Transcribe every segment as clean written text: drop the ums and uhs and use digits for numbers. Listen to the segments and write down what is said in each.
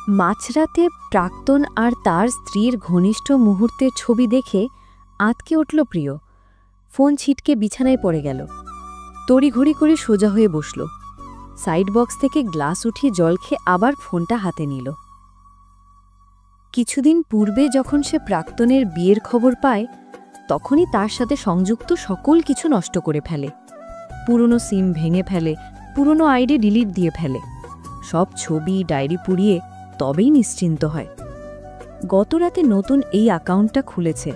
মাঝরাতে প্রাক্তন আর তার স্ত্রীর ঘনিষ্ঠ মুহূর্তের ছবি দেখে আঁতকে উঠল প্রিয়। ফোন ছিটকে বিছানায় পড়ে গেল। তড়িঘড়ি করে সোজা হয়ে বসল। সাইড বক্স থেকে গ্লাস উঠিয়ে জল খেয়ে আবার ফোনটা হাতে নিল। কিছুদিন পূর্বে যখন সে প্রাক্তনের বিয়ের খবর পায়, তখনই তার সাথে সংযুক্ত সকল কিছু নষ্ট করে ফেলে। পুরনো সিম ভেঙে ফেলে, পুরনো আইডি ডিলিট দিয়ে ফেলে, সব ছবি ডায়েরি পুড়িয়ে তবেই নিশ্চিন্ত হয়। গতরাতে নতুন এই অ্যাকাউন্টটা খুলেছে,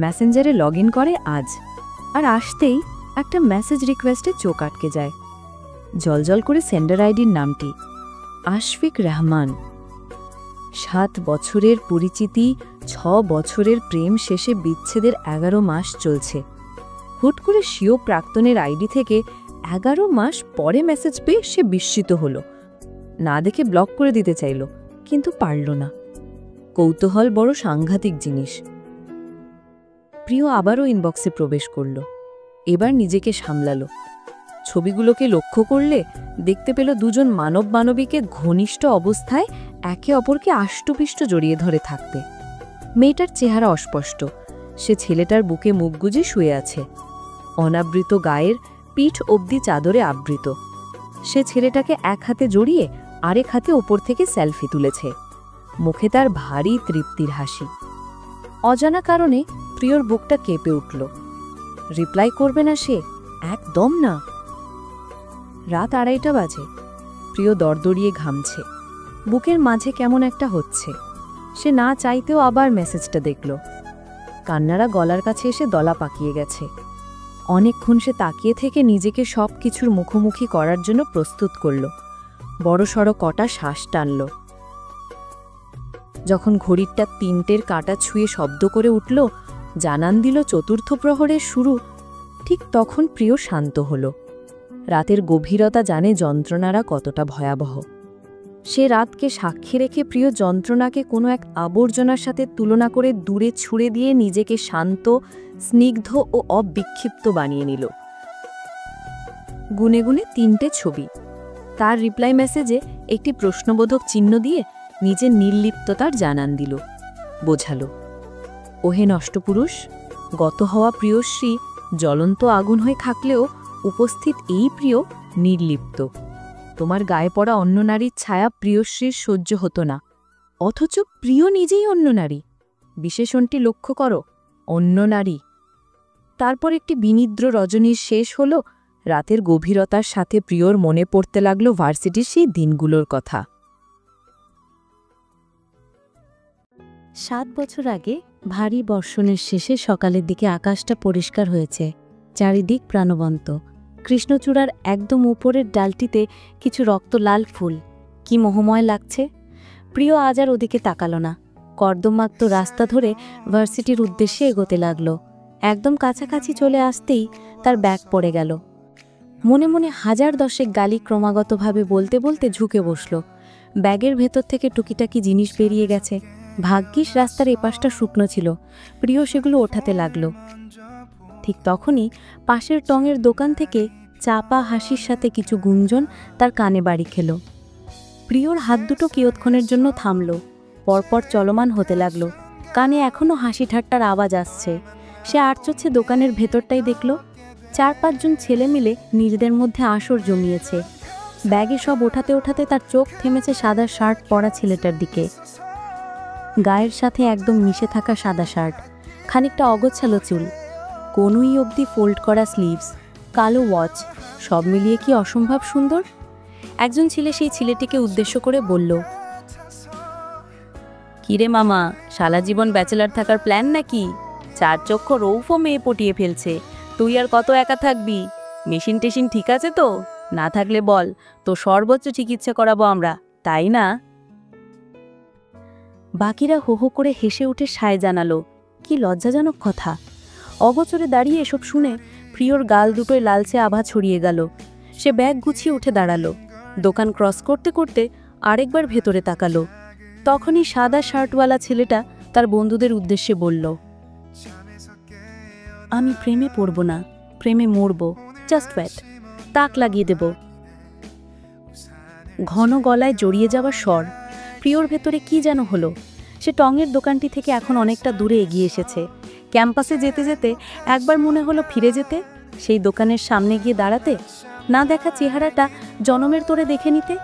মেসেঞ্জারে লগ ইন করে আজ, আর আসতেই একটা মেসেজ রিকোয়েস্টে চোখ আটকে যায়। জলজল করে সেন্ডার আইডির নামটি আশফিক রহমান। 7 বছরের পরিচিতি, 6 বছরের প্রেম শেষে বিচ্ছেদের 11 মাস চলছে। হুট করে স্বীয় প্রাক্তনের আইডি থেকে 11 মাস পরে মেসেজ পেয়ে সে বিস্মিত হল। না দেখে ব্লক করে দিতে চাইল, কিন্তু পারল না। কৌতূহল বড় সাংঘাতিক জিনিস। প্রিয় আবারও ইনবক্সে প্রবেশ করল। এবার নিজেকে সামলালো। ছবিগুলোকে লক্ষ্য করলে দেখতে পেল দুজন মানব মানবীকে ঘনিষ্ঠ অবস্থায় একে অপরকে আষ্টপিষ্ট জড়িয়ে ধরে থাকতে। মেয়েটার চেহারা অস্পষ্ট, সে ছেলেটার বুকে মুখ গুজে শুয়ে আছে। অনাবৃত গায়ের পিঠ অবধি চাদরে আবৃত। সে ছেলেটাকে এক হাতে জড়িয়ে আরেক হাতে ওপর থেকে সেলফি তুলেছে। মুখে তার ভারী তৃপ্তির হাসি। অজানা কারণে প্রিয়র বুকটা কেঁপে উঠল। রিপ্লাই করবে না সে? একদম না। রাত 2:30 বাজে। প্রিয় দরদরিয়ে ঘামছে। বুকের মাঝে কেমন একটা হচ্ছে। সে না চাইতেও আবার মেসেজটা দেখল। কান্নারা গলার কাছে এসে দলা পাকিয়ে গেছে। অনেকক্ষণ সে তাকিয়ে থেকে নিজেকে সব কিছুর মুখোমুখি করার জন্য প্রস্তুত করল। বড়সড় কটা শ্বাস টানল। যখন ঘড়িরটা 3টের কাঁটা ছুঁয়ে শব্দ করে উঠল, জানান দিল চতুর্থ প্রহরের শুরু, ঠিক তখন প্রিয় শান্ত হল। রাতের গভীরতা জানে যন্ত্রণারা কতটা ভয়াবহ। সে রাতকে সাক্ষী রেখে প্রিয় যন্ত্রণাকে কোনো এক আবর্জনার সাথে তুলনা করে দূরে ছুঁড়ে দিয়ে নিজেকে শান্ত, স্নিগ্ধ ও অবিক্ষিপ্ত বানিয়ে নিল। গুনে গুনে 3টে ছবি। তার রিপ্লাই মেসেজে একটি প্রশ্নবোধক চিহ্ন দিয়ে নিজের নির্লিপ্ততার জানান দিল। বোঝালো, ওহে নষ্টপুরুষ, গত হওয়া প্রিয়শ্রী জ্বলন্ত আগুন হয়ে থাকলেও উপস্থিত এই প্রিয় নির্লিপ্ত। তোমার গায়ে পড়া অন্য নারীর ছায়া প্রিয়শ্রীর সহ্য হতো না, অথচ প্রিয় নিজেই অন্য নারী। বিশেষণটি লক্ষ্য করো, অন্য নারী। তারপর একটি বিনিদ্র রজনীর শেষ হল। রাতের গভীরতার সাথে প্রিয়র মনে পড়তে লাগল ভার্সিটির সেই দিনগুলোর কথা। 7 বছর আগে ভারী বর্ষণের শেষে সকালের দিকে আকাশটা পরিষ্কার হয়েছে, চারিদিক প্রাণবন্ত। কৃষ্ণচূড়ার একদম উপরের ডালটিতে কিছু রক্তলাল ফুল, কি মোহময় লাগছে। প্রিয় আজ আর ওদিকে তাকাল না। কর্দমাক্ত রাস্তা ধরে ভার্সিটির উদ্দেশ্যে এগোতে লাগল। একদম কাছাকাছি চলে আসতেই তার ব্যাগ পড়ে গেল। মনে মনে 1010 গালি ক্রমাগতভাবে বলতে বলতে ঝুঁকে বসল। ব্যাগের ভেতর থেকে টুকিটাকি জিনিস বেরিয়ে গেছে। ভাগ্যিস রাস্তার এপাশটা শুকনো ছিল। প্রিয় সেগুলো ওঠাতে লাগল। ঠিক তখনই পাশের টঙের দোকান থেকে চাপা হাসির সাথে কিছু গুঞ্জন তার কানে বাড়ি খেল। প্রিয়র হাত দুটো কিয়ৎক্ষণের জন্য থামল, পরপর চলমান হতে লাগল। কানে এখনও হাসি ঠাট্টার আওয়াজ আসছে। সে আড়চোচ্ছে দোকানের ভেতরটাই দেখল। 4-5 জন ছেলে মিলে নিজেদের মধ্যে আসর জমিয়েছে। ব্যাগে সব ওঠাতে ওঠাতে তার চোখ থেমেছে সাদা শার্ট পরা ছেলেটার দিকে। গায়ের সাথে একদম মিশে থাকা সাদা শার্ট, খানিকটা অগোছালো চুল, কোনুই অবধি ফোল্ড করা স্লিভস, কালো ওয়াচ, সব মিলিয়ে কি অসম্ভব সুন্দর। একজন ছেলে সেই ছেলেটিকে উদ্দেশ্য করে বলল, কিরে মামা, সারা জীবন ব্যাচেলার থাকার প্ল্যান নাকি? 4 চক্ষ রৌফো মেয়ে পটিয়ে ফেলছে, তুই আর কত একা থাকবি? মেশিন টেশিন ঠিক আছে তো? না থাকলে বল, তো সর্বোচ্চ চিকিৎসা করাবো আমরা, তাই না? বাকিরা হো হো করে হেসে উঠে সায় জানালো। কি লজ্জাজনক কথা। অগোচরে দাঁড়িয়ে এসব শুনে প্রিয়র গাল দুটোয় লালচে আভা ছড়িয়ে গেল। সে ব্যাগ গুছিয়ে উঠে দাঁড়ালো। দোকান ক্রস করতে করতে আরেকবার ভেতরে তাকালো। তখনই সাদা শার্টওয়ালা ছেলেটা তার বন্ধুদের উদ্দেশ্যে বলল, আমি প্রেমে পড়ব না, প্রেমে মরব, জাস্ট ওয়েট, তাক লাগিয়ে দেব। ঘন গলায় জড়িয়ে যাওয়া স্বর। প্রিয়র ভেতরে কি যেন হলো। সে টঙের দোকানটি থেকে এখন অনেকটা দূরে এগিয়ে এসেছে। ক্যাম্পাসে যেতে যেতে একবার মনে হলো ফিরে যেতে, সেই দোকানের সামনে গিয়ে দাঁড়াতে, না দেখা চেহারাটা জনমের তোরে দেখে নিতে।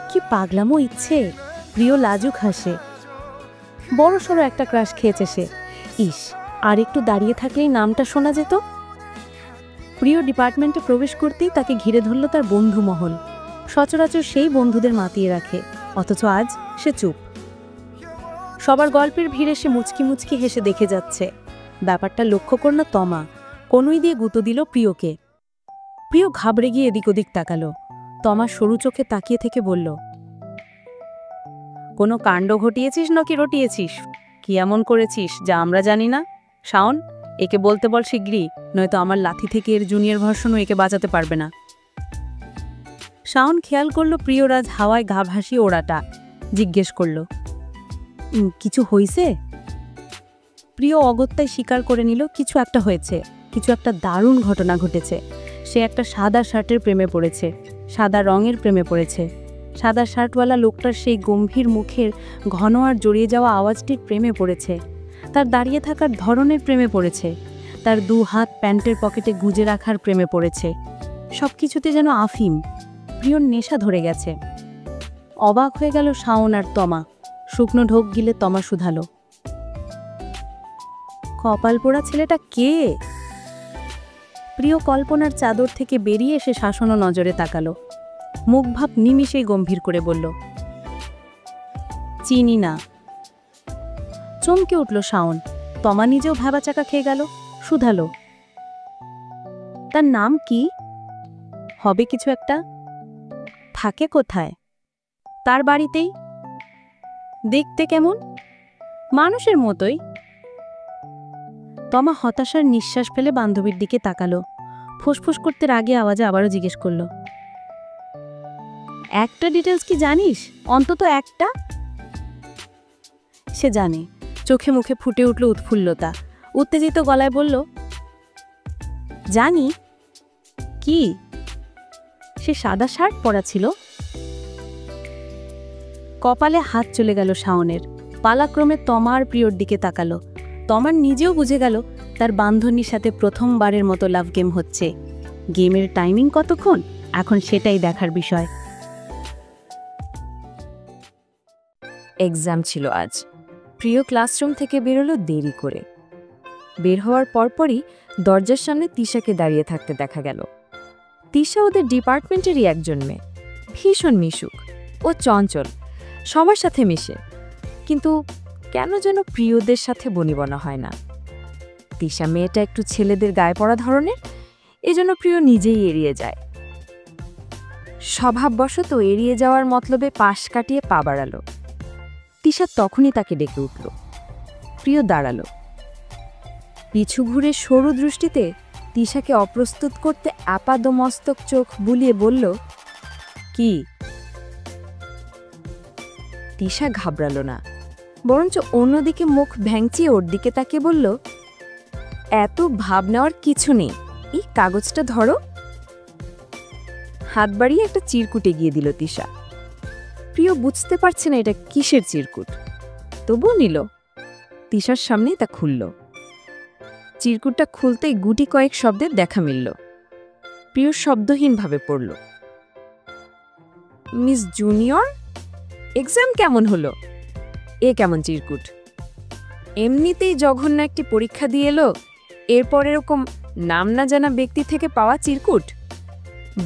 কি পাগলামো ইচ্ছে! প্রিয় লাজুক হাসে। বড়সড় একটা ক্রাশ খেয়েছে সে। ইস, আর একটু দাঁড়িয়ে থাকলেই নামটা শোনা যেত। প্রিয় ডিপার্টমেন্টে প্রবেশ করতেই তাকে ঘিরে ধরল তার বন্ধু মহল। সচরাচর সেই বন্ধুদের মাতিয়ে রাখে, অথচ আজ সে চুপ। সবার গল্পের ভিড়ে সে মুচকি মুচকি হেসে দেখে যাচ্ছে। ব্যাপারটা লক্ষ্য করল তমা, কনুই দিয়ে গুঁতো দিল প্রিয়কে। প্রিয় ঘাবড়ে গিয়ে এদিক ওদিক তাকালো। তমা সরু চোখে তাকিয়ে থেকে বলল, কোনো কাণ্ড ঘটিয়েছিস নাকি রটিয়েছিস? কি এমন করেছিস যা আমরা জানি না? শাওন, একে বলতে বল শিগগিরই, নয়তো আমার লাথি থেকে এর জুনিয়র ভার্সনও একে বাঁচাতে পারবে না। শাওন খেয়াল করল প্রিয়রাজ হাওয়ায় ঘা ভাসিয়ে ওড়াটা। জিজ্ঞেস করল, কিছু হইছে? প্রিয় অগত্যায় স্বীকার করে নিল কিছু একটা হয়েছে, কিছু একটা দারুণ ঘটনা ঘটেছে। সে একটা সাদা শার্টের প্রেমে পড়েছে, সাদা রঙের প্রেমে পড়েছে। সাদা শার্টওয়ালা লোকটার সেই গম্ভীর মুখের ঘন আর জড়িয়ে যাওয়া আওয়াজটির প্রেমে পড়েছে। তার দাঁড়িয়ে থাকার ধরনের প্রেমে পড়েছে। তার 2 হাত প্যান্টের পকেটে গুজে রাখার প্রেমে পড়েছে। সব কিছুতে যেন আফিম। প্রিয়র নেশা ধরে গেছে। অবাক হয়ে গেল শাওন আর তমা। শুকনো ঢোক গিলে তমা শুধালো, কপাল পোড়া ছেলেটা কে? প্রিয় কল্পনার চাদর থেকে বেরিয়ে এসে শাসন নজরে তাকালো। মুখভাব নিমিষেই গম্ভীর করে বলল, চিনি না। চমকে উঠল শাওন। তমা নিজেও ভ্যাবাচাকা খেয়ে গেল। শুধালো, তার নাম কি? হবে কিছু একটা? থাকে কোথায়? তার বাড়িতেই। দেখতে কেমন? মানুষের মতোই। তমা হতাশার নিঃশ্বাস ফেলে বান্ধবীর দিকে তাকালো। ফুসফুস করতে রাগে আওয়াজে আবারও জিজ্ঞেস করল, একটা ডিটেলস কি জানিস? অন্তত একটা? সে জানে। চোখে মুখে ফুটে উঠল উৎফুল্লতা। উত্তেজিত গলায় বলল, জানি। কি? সে সাদা শার্ট পরা ছিল। কপালে হাত চলে গেল শাওনের। পালাক্রমে তমার প্রিয়র দিকে তাকালো। তমার নিজেও বুঝে গেল তার বান্ধবীর সাথে প্রথমবারের মতো লাভ গেম হচ্ছে। গেমের টাইমিং কতক্ষণ, এখন সেটাই দেখার বিষয়। এক্সাম ছিল আজ। প্রিয় ক্লাসরুম থেকে বেরোলো দেরি করে। বের হওয়ার পরপরই দরজার সামনে তিশাকে দাঁড়িয়ে থাকতে দেখা গেল। তিশা ওদের ডিপার্টমেন্টেরই একজন মেয়ে। ভীষণ মিশুক ও চঞ্চল, সবার সাথে মিশে, কিন্তু কেন যেন প্রিয়দের সাথে বনিবনা হয় না। তিশা মেয়েটা একটু ছেলেদের গায়ে পড়া ধরনের, এজন্য প্রিয় নিজেই এড়িয়ে যায়। স্বভাববশত এড়িয়ে যাওয়ার মতলবে পাশ কাটিয়ে পা বাড়ালো। তিশা তখনই তাকে ডেকে উঠল। প্রিয় দাঁড়ালো। পিছু ঘুরে সরু দৃষ্টিতে তিশাকে অপ্রস্তুত করতে আপাদমস্তক চোখ বুলিয়ে বলল, কি? তিশা ঘাবড়ালো না, বরঞ্চ অন্যদিকে মুখ ভ্যাংচিয়ে ওর দিকে তাকিয়ে বলল, এত ভাব নেওয়ার কিছু নেই, এই কাগজটা ধরো। হাত বাড়িয়ে একটা চিরকুট এগিয়ে দিল তিশা। প্রিয় বুঝতে পারছে না এটা কিসের চিরকুট, তবুও নিল। তিশার সামনেই তা খুলল। চিরকুটটা খুলতেই গুটি কয়েক শব্দের দেখা মিলল। প্রিয় শব্দহীনভাবে পড়ল, মিস জুনিয়র, এক্সাম কেমন হলো? এ কেমন চিরকুট? এমনিতেই জঘন্য একটি পরীক্ষা দিয়ে এলো, এরপর এরকম নাম না জানা ব্যক্তি থেকে পাওয়া চিরকুট।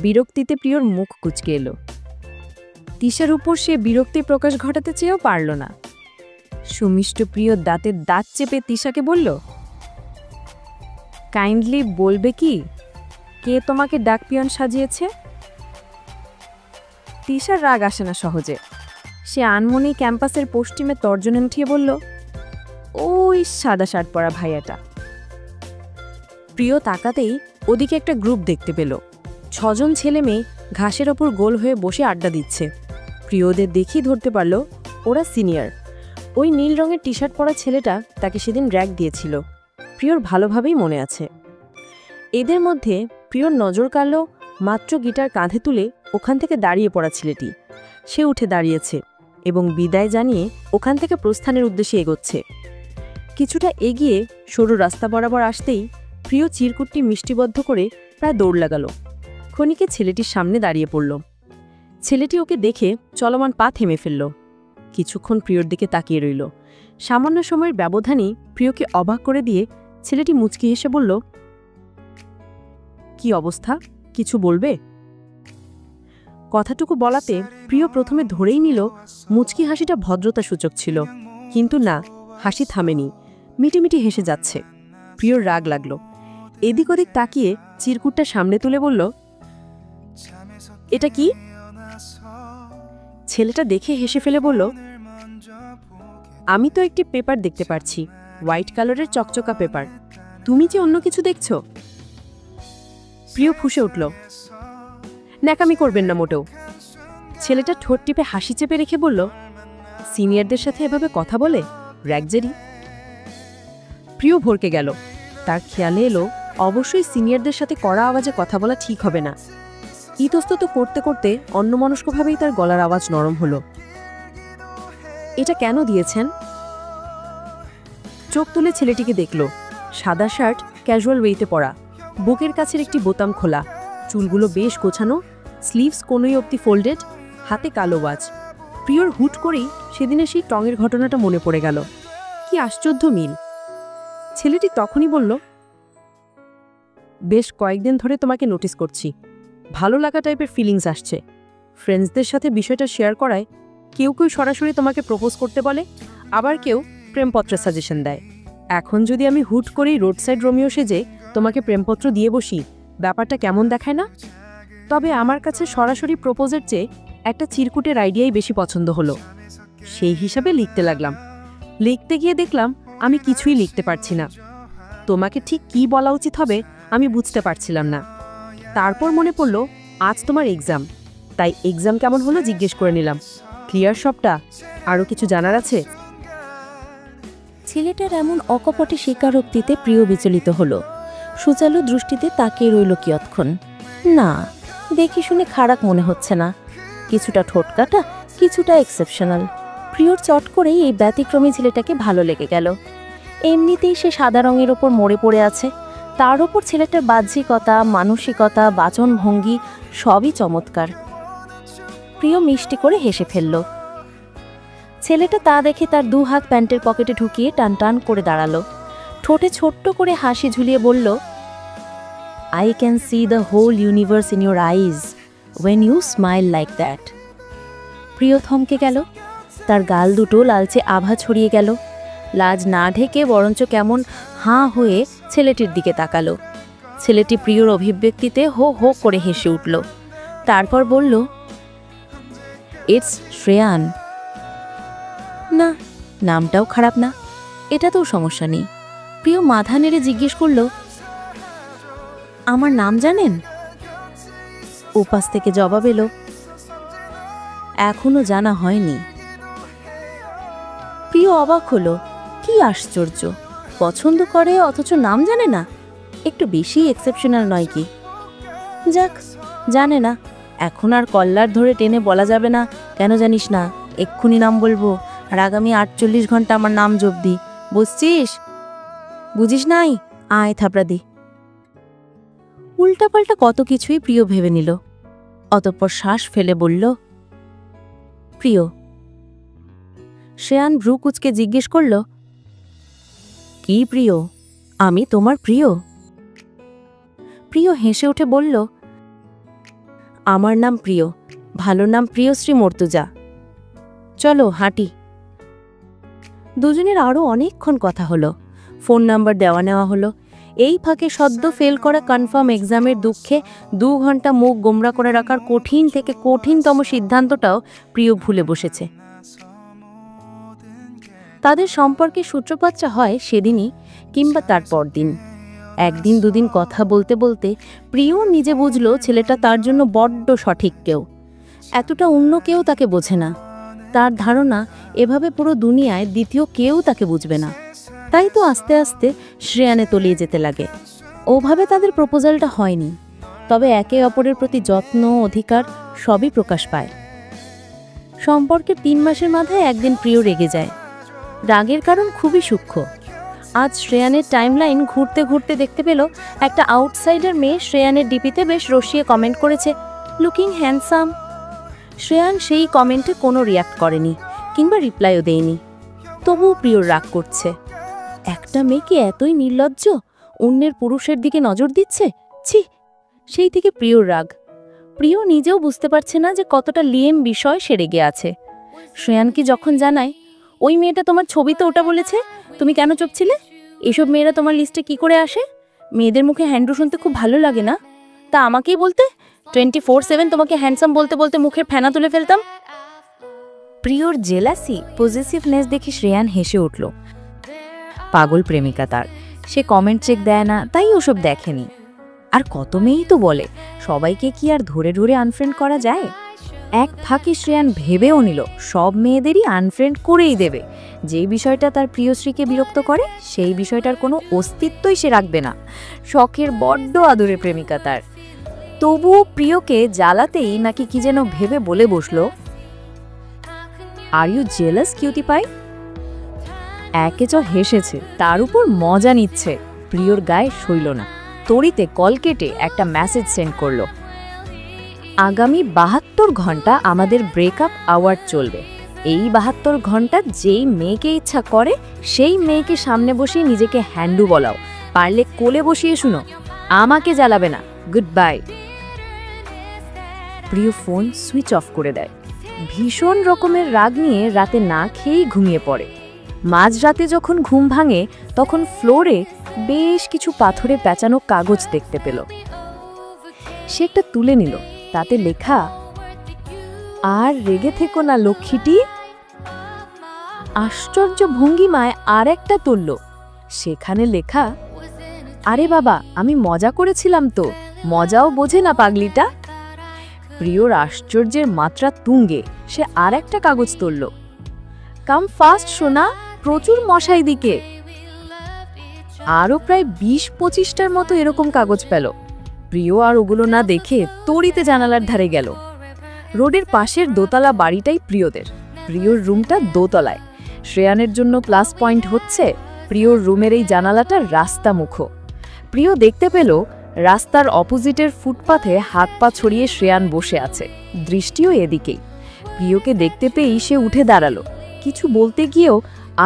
বিরক্তিতে প্রিয়র মুখ কুঁচকে এলো। তিশার উপর সে বিরক্তি প্রকাশ ঘটাতে চেয়েও পারল না। সুমিষ্ট প্রিয় দাঁতের দাঁত চেপে তিশাকে বলল, কাইন্ডলি বলবে কি কে তোমাকে ডাকপিয়ন সাজিয়েছে? তিশার রাগ আসে না সহজে। সে আনমনেই ক্যাম্পাসের পশ্চিমে তর্জনে উঠিয়ে বলল, ওই সাদা শার্ট পরা ভাইয়াটা। প্রিয় তাকাতেই ওদিকে একটা গ্রুপ দেখতে পেল। 6 জন ছেলে মেয়ে ঘাসের ওপর গোল হয়ে বসে আড্ডা দিচ্ছে। প্রিয়দের দেখেই ধরতে পারল ওরা সিনিয়র। ওই নীল রঙের টি শার্ট পরা ছেলেটা তাকে সেদিন র্যাগ দিয়েছিল। প্রিয়র ভালোভাবেই মনে আছে। এদের মধ্যে প্রিয়র নজর কাড়ল মাত্র গিটার কাঁধে তুলে ওখান থেকে দাঁড়িয়ে পড়া ছেলেটি। সে উঠে দাঁড়িয়েছে। এবং বিদায় জানিয়ে ওখান থেকে প্রস্থানের উদ্দেশ্যে এগোচ্ছে। কিছুটা এগিয়ে সরু রাস্তা বরাবর আসতেই প্রিয় চিরকুটটি মিষ্টিবদ্ধ করে প্রায় দৌড় লাগালো। ক্ষণিকে ছেলেটির সামনে দাঁড়িয়ে পড়ল। ছেলেটি ওকে দেখে চলমান পা থেমে ফেলল। কিছুক্ষণ প্রিয়র দিকে তাকিয়ে রইল। সামান্য সময়ের ব্যবধানেই প্রিয়কে অবাক করে দিয়ে ছেলেটি মুচকি হেসে বলল, কি অবস্থা, কিছু বলবে? কথাটুকু বলাতে প্রিয় প্রথমে ধরেই নিল মুচকি হাসিটা ভদ্রতা সূচক ছিল, কিন্তু না, হাসি থামেনি, মিটিমিটি হেসে যাচ্ছে। প্রিয়র রাগ লাগলো। এদিক ওদিক তাকিয়ে চিরকুটটা সামনে তুলে বলল, এটা কি? ছেলেটা দেখে হেসে ফেলে বলল, আমি তো একটি পেপার দেখতে পাচ্ছি, হোয়াইট কালারের চকচকা পেপার। তুমি যে অন্য কিছু দেখছো? প্রিয় ফুঁসে উঠল। ন্যাকামি করবেন না মোটেও। ছেলেটা ঠোঁট টিপে হাসি চেপে রেখে বলল, সিনিয়রদের সাথে এভাবে কথা বলে র্যাগজেরি। প্রিয় ভরকে গেল। তার খেয়ালে এলো অবশ্যই সিনিয়রদের সাথে কড়া আওয়াজে কথা বলা ঠিক হবে না। ইতস্তত করতে করতে অন্যমনস্কভাবেই তার গলার আওয়াজ নরম হলো, এটা কেন দিয়েছেন? চোখ তুলে ছেলেটিকে দেখল। সাদা শার্ট, ক্যাজুয়াল ওয়েতে পরা, বুকের কাছের একটি বোতাম খোলা, চুলগুলো বেশ গোছানো, স্লিভস কোনোই অবধি ফোল্ডেড, হাতে কালো ওয়াচ। প্রিয়র হুট করেই সেদিনে সেই টঙের ঘটনাটা মনে পড়ে গেল। কি আশ্চর্য মিল! ছেলেটি তখনই বলল, বেশ কয়েকদিন ধরে তোমাকে নোটিস করছি, ভালো লাগা টাইপের ফিলিংস আসছে। ফ্রেন্ডসদের সাথে বিষয়টা শেয়ার করায় কেউ কেউ সরাসরি তোমাকে প্রপোজ করতে বলে, আবার কেউ প্রেমপত্রের সাজেশন দেয়। এখন যদি আমি হুট করেই রোড সাইড রোমিও সেজে তোমাকে প্রেমপত্র দিয়ে বসি, ব্যাপারটা কেমন দেখায় না? তবে আমার কাছে সরাসরি প্রপোজের চেয়ে একটা চিরকুটের আইডিয়াই বেশি পছন্দ হলো। সেই হিসাবে লিখতে লাগলাম। লিখতে গিয়ে দেখলাম আমি কিছুই লিখতে পারছি না। তোমাকে ঠিক কি বলা উচিত হবে আমি বুঝতে পারছিলাম না। তারপর মনে পড়ল আজ তোমার এক্সাম, তাই এক্সাম কেমন হলো জিজ্ঞেস করে নিলাম। ক্লিয়ার সবটা? আরও কিছু জানার আছে? ছেলেটার এমন অকপটে স্বীকারোক্তিতে প্রিয় বিচলিত হলো। সুচালু দৃষ্টিতে তাকিয়ে রইল কিয়ৎক্ষণ। না, দেখে শুনে খারাপ মনে হচ্ছে না। কিছুটা ঠোঁটকাটা, কিছুটা এক্সেপশনাল। প্রিয়র চট করেই এই ব্যতিক্রমী ছেলেটাকে ভালো লেগে গেল। এমনিতেই সে সাদা রঙের ওপর মরে পড়ে আছে, তার ওপর ছেলেটার বাহ্যিকতা, মানসিকতা, বাচনভঙ্গি সবই চমৎকার। প্রিয় মিষ্টি করে হেসে ফেলল। ছেলেটা তা দেখে তার 2 হাত প্যান্টের পকেটে ঢুকিয়ে টান টান করে দাঁড়ালো। ঠোঁটে ছোট্ট করে হাসি ঝুলিয়ে বলল, I can see the whole universe in your eyes when you smile like that. Priyo থমকে গেল। তার গাল দুটো লালচে আভা ছড়িয়ে গেল। লাজ না ঢেকে বরঞ্চ কেমন হাঁ হয়ে ছেলেটির দিকে তাকালো। ছেলেটি প্রিয়র অভিব্যক্তিতে হো হো করে হেসে উঠল। তারপর বলল, ইটস শ্রেয়ান। না, নামটাও খারাপ না, এটাতেও সমস্যা নেই। প্রিয় মাথা নেড়ে জিজ্ঞেস করল, আমার নাম জানেন? উপাস থেকে জবাব এলো, এখনো জানা হয়নি। প্রিয় অবাক হলো, কি আশ্চর্য! পছন্দ করে অথচ নাম জানে না, একটু বেশি এক্সেপশনাল নয় কি? যাক, জানে না, এখন আর কল্লার ধরে টেনে বলা যাবে না, কেন জানিস না, এক্ষুনি নাম বলবো, আর আগামী 48 ঘন্টা আমার নাম জপদি, বুঝছিস? বুঝিস নাই? আয় থাপড়া দি। উল্টাপাল্টা কত কিছুই প্রিয় ভেবে নিল। অতঃপর শ্বাস ফেলে বলল, প্রিয়। শ্রেয়ান ভ্রু কুচকে জিজ্ঞেস করল, কি প্রিয়? আমি তোমার প্রিয়? প্রিয় হেসে উঠে বলল, আমার নাম প্রিয়, ভালো নাম প্রিয়শ্রী মর্তুজা। চলো হাঁটি। দুজনের আরও অনেকক্ষণ কথা হলো। ফোন নাম্বার দেওয়া নেওয়া হলো। এই ফাঁকে সদ্য ফেল করা কনফার্ম এক্সামের দুঃখে 2 ঘন্টা মুখ গোমরা করে রাখার কঠিন থেকে কঠিনতম সিদ্ধান্তটাও প্রিয় ভুলে বসেছে। তাদের সম্পর্কে সূত্রপাতটা হয় সেদিনই কিংবা তার পরদিন। একদিন দুদিন কথা বলতে বলতে প্রিয় নিজে বুঝল ছেলেটা তার জন্য বড্ড সঠিক কেউ। এতটা অন্য কেউ তাকে বোঝে না। তার ধারণা এভাবে পুরো দুনিয়ায় দ্বিতীয় কেউ তাকে বুঝবে না। তাই তো আস্তে আস্তে শ্রেয়ানে তলিয়ে যেতে লাগে। ওভাবে তাদের প্রপোজালটা হয়নি, তবে একে অপরের প্রতি যত্ন, অধিকার সবই প্রকাশ পায়। সম্পর্কের 3 মাসের মাথায় একদিন প্রিয় রেগে যায়। রাগের কারণ খুবই সূক্ষ্ম। আজ শ্রেয়ানের টাইমলাইন ঘুরতে ঘুরতে দেখতে পেল একটা আউটসাইডার মেয়ে শ্রেয়ানের ডিপিতে বেশ রসিয়ে কমেন্ট করেছে, লুকিং হ্যান্ডসাম। শ্রেয়ান সেই কমেন্টে কোনো রিয়াক্ট করেনি কিংবা রিপ্লাইও দেয়নি। তবুও প্রিয়র রাগ করছে। একটা মেয়েকে এতই নির্লজ্জ, অন্যের পুরুষের দিকে নজর দিচ্ছে, ছি! সেই থেকে প্রিয়র রাগ। প্রিয় নিজেও বুঝতে পারছে না যে কতটা লিয়েম বিষয় সে রেগে আছে। শ্রেয়ানকে যখন জানায়, ওই মেয়েটা তোমার ছবিতে ওটা বলেছে, তুমি কেন চুপ ছিলে? এসব মেয়েরা তোমার লিস্টে কি করে আসে? মেয়েদের মুখে হ্যান্ডু শুনতে খুব ভালো লাগে না? তা আমাকেই বলতে, 24/7 তোমাকে হ্যান্ডসাম বলতে বলতে মুখের ফেনা তুলে ফেলতাম। প্রিয়র জেলাসি, পজিটিভনেস দেখে শ্রেয়ান হেসে উঠল। পাগল প্রেমিকা তার, সে কমেন্ট চেক দেয় না, তাই ওসব দেখেনি। আর কত মেয়েই তো বলে, সবাইকে কি আর ধরে ধরে আনফ্রেন্ড করা যায়? এক ফাঁকে শ্রেয়ান ভেবেও নিল সব মেয়েদেরই আনফ্রেন্ড করেই দেবে। যেই বিষয়টা তার প্রিয়শ্রীকে বিরক্ত করে সেই বিষয়টার কোনো অস্তিত্বই সে রাখবে না। শখের বড্ড আদরে প্রেমিকা তার, তবুও প্রিয়কে জ্বালাতেই নাকি কি যেন ভেবে বলে বসলো, are you jealous cutie pie? একে চ হেসেছে, তার উপর মজা নিচ্ছে। প্রিয়র গায়ে সইল না, তড়িতে কল কেটে একটা মেসেজ সেন্ড করলো, আগামী 72 ঘন্টা আমাদের ব্রেকআপ আওয়ার চলবে। এই 72 ঘন্টা যেই মেয়েকে ইচ্ছা করে সেই মেয়েকে সামনে বসিয়ে নিজেকে হ্যান্ডু বলাও, পারলে কোলে বসিয়ে শুনো, আমাকে জ্বালাবে না, গুড বাই। প্রিয় ফোন সুইচ অফ করে দেয়। ভীষণ রকমের রাগ নিয়ে রাতে না খেয়েই ঘুমিয়ে পড়ে। মাঝরাতে যখন ঘুম ভাঙে তখন ফ্লোরে বেশ কিছু পাথরে পেঁচানো কাগজ দেখতে পেল। সে একটা তুলে নিল, তাতে লেখা, আর রেগে থেকো না লক্ষ্মীটি। আশ্চর্য ভঙ্গিমায় আর একটা তুলল, সেখানে লেখা, আরে বাবা, আমি মজা করেছিলাম তো, মজাও বোঝে না পাগলিটা। প্রিয়র আশ্চর্যের মাত্রা তুঙ্গে, সে আর একটা কাগজ তুলল, কাম ফাস্ট সোনা, প্রচুর মশাই দিকে। আরও প্রায় 20-25টার মতো এরকম কাগজ পেল। প্রিয় আর ওগুলো না দেখে তড়িতে জানালার ধারে গেল। রোডের পাশের দোতলা বাড়িটাই প্রিয়দের। প্রিয়র রুমটা দোতলায়। শ্রেয়ানের জন্য প্লাস পয়েন্ট হচ্ছে প্রিয়র রুমের এই জানালাটা রাস্তা মুখো। প্রিয় দেখতে পেল রাস্তার অপোজিটের ফুটপাথে হাত পা ছড়িয়ে শ্রেয়ান বসে আছে, দৃষ্টিও এদিকেই। প্রিয়কে দেখতে পেয়েই সে উঠে দাঁড়ালো। কিছু বলতে গিয়েও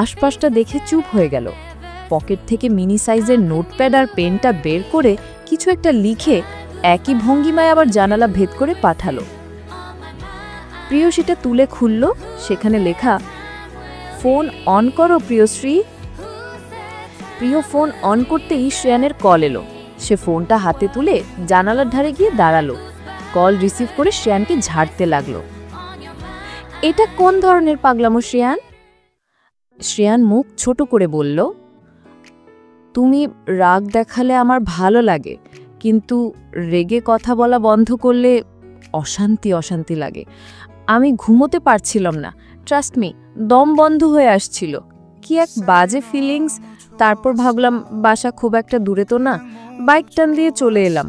আশপাশটা দেখে চুপ হয়ে গেল। পকেট থেকে মিনি সাইজের নোটপ্যাড আর পেনটা বের করে কিছু একটা লিখে একই ভঙ্গিমায় আবার জানালা ভেদ করে পাঠালো। প্রিয় সেটা তুলে খুলল, সেখানে লেখা, ফোন অন করো প্রিয়শ্রী। প্রিয় ফোন অন করতেই শ্রেয়ানের কল এলো। সে ফোনটা হাতে তুলে জানালার ধারে গিয়ে দাঁড়ালো। কল রিসিভ করে শ্রেয়ানকে ঝাড়তে লাগলো। এটা কোন ধরনের পাগলামো শ্রেয়ান? শ্রেয়ান মুখ ছোট করে বলল, তুমি রাগ দেখালে আমার ভালো লাগে, কিন্তু রেগে কথা বলা বন্ধ করলে অশান্তি অশান্তি লাগে। আমি ঘুমোতে পারছিলাম না, ট্রাস্ট মি, দম বন্ধ হয়ে আসছিল। কি এক বাজে ফিলিংস। তারপর ভাবলাম বাসা খুব একটা দূরে তো না, বাইক টান দিয়ে চলে এলাম,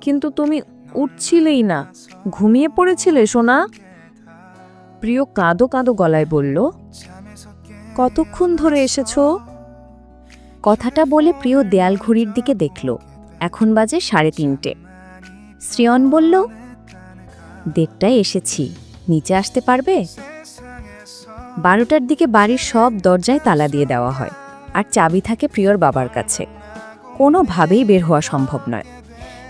কিন্তু তুমি উঠছিলেই না। ঘুমিয়ে পড়েছিলে সোনা? প্রিয় কাঁদো কাঁদো গলায় বলল, কতক্ষণ ধরে এসেছো? কথাটা বলে প্রিয় দেয়াল ঘড়ির দিকে দেখল। এখন বাজে 3:30। শ্রেয়ন বলল, 1:30টায় এসেছি, নিচে আসতে পারবে? 12টার দিকে বাড়ির সব দরজায় তালা দিয়ে দেওয়া হয়, আর চাবি থাকে প্রিয়র বাবার কাছে। কোনোভাবেই বের হওয়া সম্ভব নয়।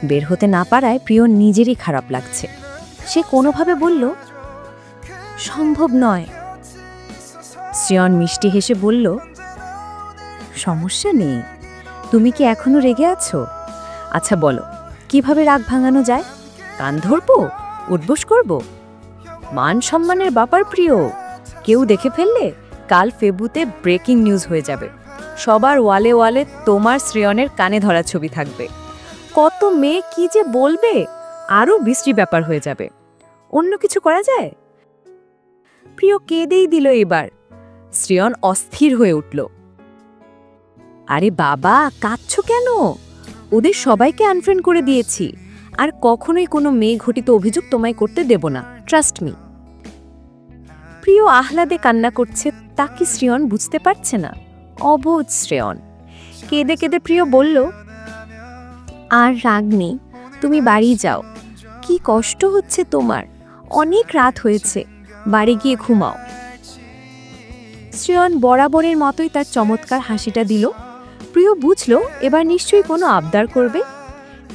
বের হতে না পারায় প্রিয় নিজেরই খারাপ লাগছে। সে কোনোভাবে বলল, সম্ভব নয়। শ্রেয়ন মিষ্টি হেসে বলল, সমস্যা নেই। তুমি কি এখনো রেগে আছো? আচ্ছা বলো, কিভাবে রাগ ভাঙানো যায়? কান ধরবো? উঠবোস করব? মান সম্মানের ব্যাপার প্রিয়, কেউ দেখে ফেললে কাল ফেবুতে ব্রেকিং নিউজ হয়ে যাবে। সবার ওয়ালে ওয়ালে তোমার শ্রেয়নের কানে ধরা ছবি থাকবে। কত মেয়ে কি যে বলবে, আরও বিশ্রী ব্যাপার হয়ে যাবে। অন্য কিছু করা যায়? প্রিয় কেঁদেই দিল এবার। শ্রেয়ন অস্থির হয়ে উঠল। আরে বাবা, কাঁদছো কেন? ওদের সবাইকে আনফ্রেন্ড করে দিয়েছি, আর কখনোই কোনো মেয়ে ঘটিত অভিযোগ তোমায় করতে দেব না, ট্রাস্ট মি। প্রিয় আহ্লাদে কান্না করছে, তা কি শ্রেয়ন বুঝতে পারছে না? অবোধ শ্রেয়ন। কেঁদে কেঁদে প্রিয় বলল, আর রাগ নেই, তুমি বাড়ি যাও। কি কষ্ট হচ্ছে তোমার, অনেক রাত হয়েছে, বাড়ি গিয়ে ঘুমাও। শ্রেয়ন বরাবরের মতোই তার চমৎকার হাসিটা দিল। প্রিয় বুঝল এবার নিশ্চয়ই কোনো আবদার করবে।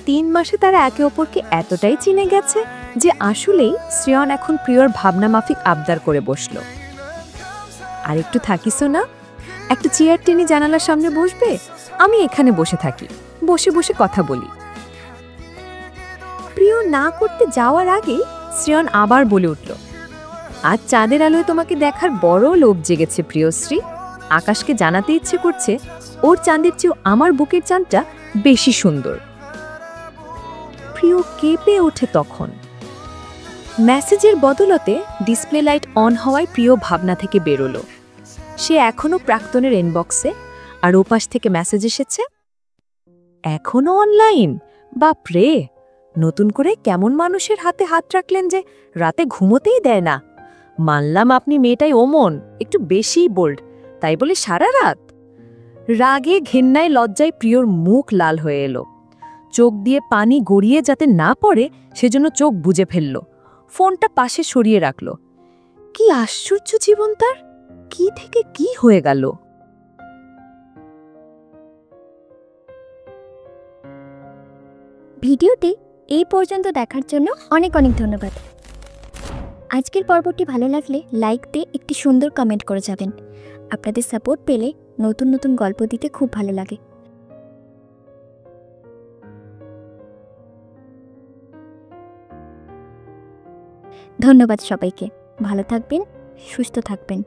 3 মাসে তারা একে অপরকে এতটাই চিনে গেছে যে আসলেই শ্রেয়ন এখন প্রিয়র ভাবনা মাফিক আবদার করে বসল। আর একটু থাকিস না, একটা চেয়ার টেনে জানালার সামনে বসবে, আমি এখানে বসে থাকি, বসে বসে কথা বলি। প্রিয় না করতে যাওয়ার আগেই শ্রেয়ন আবার বলে উঠল, আজ চাঁদের আলোয় তোমাকে দেখার বড় লোভ জেগেছে প্রিয়শ্রী। আকাশকে জানাতে ইচ্ছে করছে ওর চাঁদের চেয়েও আমার বুকের চাঁদটা বেশি সুন্দর। প্রিয় কেঁপে ওঠে তখন। মেসেজের বদলতে ডিসপ্লে লাইট অন হওয়ায় প্রিয় ভাবনা থেকে বেরোলো। সে এখনো প্রাক্তনের ইনবক্সে, আর ওপাশ থেকে মেসেজ এসেছে, এখনো অনলাইন? বাপরে, নতুন করে কেমন মানুষের হাতে হাত রাখলেন যে রাতে ঘুমোতেই দেয় না। মানলাম আপনি মেয়েটাই ওমন, একটু বেশিই বোল্ড, তাই বলে সারা রাত? রাগে ঘেন্নায় লজ্জায় প্রিয়র মুখ লাল হয়ে এলো। চোখ দিয়ে পানি গড়িয়ে যাতে না পড়ে সেজন্য চোখ বুজে ফেলল। ফোনটা পাশে সরিয়ে রাখল। কি আশ্চর্য জীবন তার, কি থেকে কি হয়ে গেল। ভিডিওটি এই পর্যন্ত দেখার জন্য অনেক অনেক ধন্যবাদ। আজকের পর্বটি ভালো লাগলে লাইক দিয়ে একটি সুন্দর কমেন্ট করে যাবেন। আপনাদের সাপোর্ট পেলে নতুন নতুন গল্প দিতে খুব ভালো লাগে। ধন্যবাদ সবাইকে। ভালো থাকবেন, সুস্থ থাকবেন।